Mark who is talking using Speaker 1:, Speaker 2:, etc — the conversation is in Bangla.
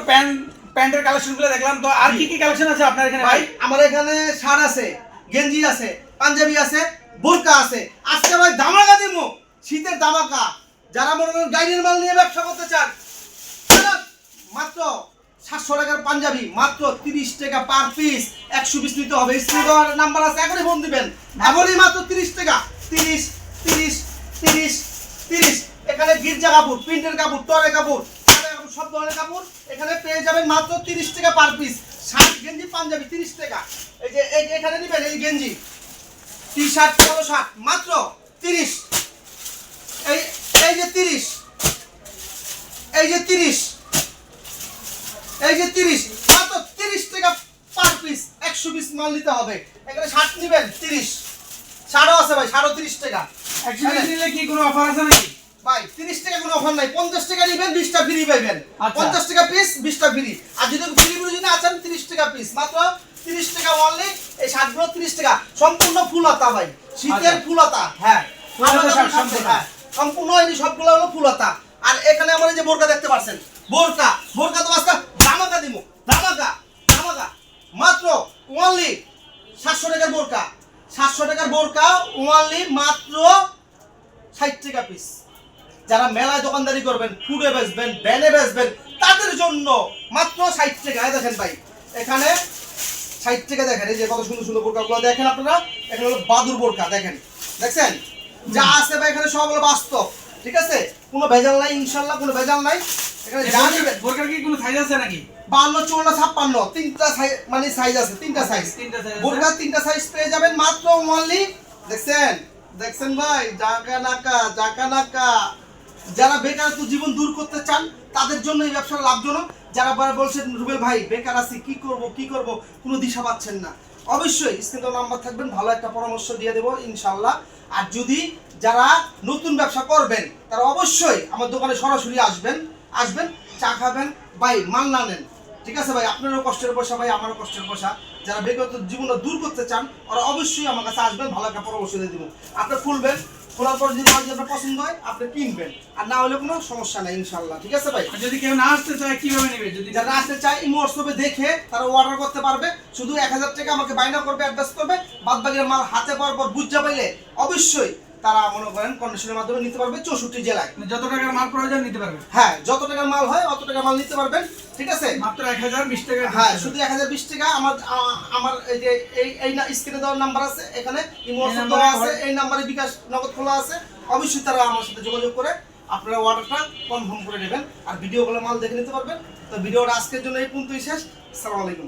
Speaker 1: প্যান্টের কালেকশনগুলো দেখলাম, তো আর কি কি কালেকশন আছে আপনার এখানে?
Speaker 2: ভাই আমার এখানে শার্ট আছে, গেঞ্জি আছে, পাঞ্জাবি আছে, বোরকা আছে। আজকে ভাই ধামাকা দিমু, শীতের ধামাকা। যারা মনে করেন গাইডের মাল নিয়ে ব্যবসা করতে চান, মাত্র 700 টাকার পাঞ্জাবি মাত্র 30 টাকা পার পিস। 100 পিস নিতে হবে। স্ক্রিনে দেওয়ার নাম্বার আছে, এখনই ফোন দিবেন। এমনই মাত্র 30 টাকা। 30 30 30 30। এখানে গির্জা কাপড়, প্রিন্টের কাপড়, টরে কাপড়, সব ধরনের কাপড় এখানে পেয়ে যাবেন মাত্র 30 টাকা পার পিস। শার্ট, গেঞ্জি, পাঞ্জাবি 30 টাকা। এই যে এখানে নেবেন, এই গেঞ্জি, টি শার্ট, পলো শার্ট মাত্র 30। এই যে 30, এই যে 30, এই যে 30, মাত্র 30 টাকা পার পিস। 100 পিস মাল নিতে হবে। এখানে শার্ট নেবেন 30, শার্টও আছে ভাই, শার্টও 30 টাকা।
Speaker 1: 100 পিস নিলে কি কোনো অফার আছে নাকি?
Speaker 2: ভাই 30 টাকা কোনো অফার নাই। 50 টাকা নেবেন 20টা ফ্রি পাবেন।
Speaker 1: আচ্ছা।
Speaker 2: 50 টাকা পিস 20টা ফ্রি। আর যদি ফ্রি যদি আছেন 30 টাকা পিস, মাত্র 30 টাকা অনলি। এই শার্টগুলো 30 টাকা, সম্পূর্ণ ফুল হাতা ভাই, শীতের
Speaker 1: আচ্ছা।
Speaker 2: ফুল হাতা। হ্যাঁ,
Speaker 1: ফুল হাতা শার্ট সম্পূর্ণ।
Speaker 2: হ্যাঁ, সম্পূর্ণ এই সবগুলো হলো ফুল হাতা। আর এখানে আমার এই যে বোরকা দেখতে পাচ্ছেন, বোরকা তো আজকে ধামাকা দিমু, ধামাকা ধামাকা। মাত্র অনলি 700 টাকার বোরকা, 700 টাকার বোরকা অনলি মাত্র 60 টাকা পিস। যারা মেলায় দোকানদারি করবেন, ফুডে বেচবেন, ভ্যানে বেচবেন, তাদের জন্য মাত্র 60 টাকা। দেখেন ভাই, এখানে 60 টাকা। দেখেন এই যে কত সুন্দর সুন্দর বোরকাগুলো দেখেন আপনারা। এখানে হলো বাদুর বোরকা, দেখেন, দেখছেন? যা আছে ভাই এখানে সব হলো বাস্তব, ঠিক আছে? কোনো ভেজাল নাই, ইনশাআল্লাহ কোনো ভেজাল নাই। এখানে যা নেবেন।
Speaker 1: বোরকার কি কোনো সাইজ আছে নাকি?
Speaker 2: 52, 54, 56 তিনটা সাইজ, মানে সাইজ আছে, তিনটা সাইজ। বোরকার তিনটা সাইজ পেয়ে যাবেন মাত্র অনলি। দেখছেন, দেখছেন ভাই, জাকা নাকা, জাকা নাকা। যারা বেকারত্ব জীবন দূর করতে চান তাদের জন্য এই ব্যবসা লাভজনক। যারা বলছেন রুবেল ভাই বেকার আছি, কি করব কোনো দিশা পাচ্ছেন না, অবশ্যই স্ক্রিনে নাম্বার থাকবেন, ভালো একটা পরামর্শ দিয়ে দেবো ইনশাআল্লাহ। আর যদি যারা নতুন ব্যবসা করবেন তারা অবশ্যই আমার দোকানে সরাসরি আসবেন, চা খাবেন ভাই, মাল না নেন, ঠিক আছে ভাই? আপনারও কষ্টের পয়সা ভাই, আমারও কষ্টের পয়সা। যারা বেকারত্ব জীবনটা দূর করতে চান ওরা অবশ্যই আমার কাছে আসবেন, ভালো একটা পরামর্শ দিয়ে দেবো। আপনি খুলবেন, খোলার পর যদি আপনার পছন্দ হয় আপনি কিনবেন, আর না হলে কোনো সমস্যা নেই ইনশাআল্লাহ, ঠিক আছে ভাই?
Speaker 1: আর যদি কেউ না আসতে চায় কিভাবে নেবে? যদি
Speaker 2: যারা আসতে চায় ইমো হোয়াটসঅ্যাপে দেখে তারা অর্ডার করতে পারবে। শুধু 1000 টাকা আমাকে বায়না করবে, অ্যাডভান্স করবে। বাদ বাকি মাল হাতে পাওয়ার পর বুঝা পাইলে অবশ্যই তারা মনে করেন কন্ডিশনের মাধ্যমে নিতে পারবে 64 জেলায়।
Speaker 1: যত টাকার মাল প্রয়োজন নিতে পারবে।
Speaker 2: হ্যাঁ, যত টাকার মাল হয় অত টাকার মাল নিতে পারবেন, ঠিক আছে?
Speaker 1: মাত্র 1020 টাকা।
Speaker 2: হ্যাঁ, শুধু 1020 টাকা। আমার এই যে এই স্ক্রিনে দেওয়ার নাম্বার আছে, এখানে ইমো হোয়াটসঅ্যাপ দেওয়া আছে, এই নাম্বারে বিকাশ নগদ খোলা আছে। অবশ্যই তারা আমার সাথে যোগাযোগ করে আপনারা অর্ডারটা কনফার্ম করে নেবেন, আর ভিডিওগুলো মাল দেখে নিতে পারবেন। তো ভিডিওটা আজকের জন্য এই পর্যন্তই শেষ। আসসালামু আলাইকুম।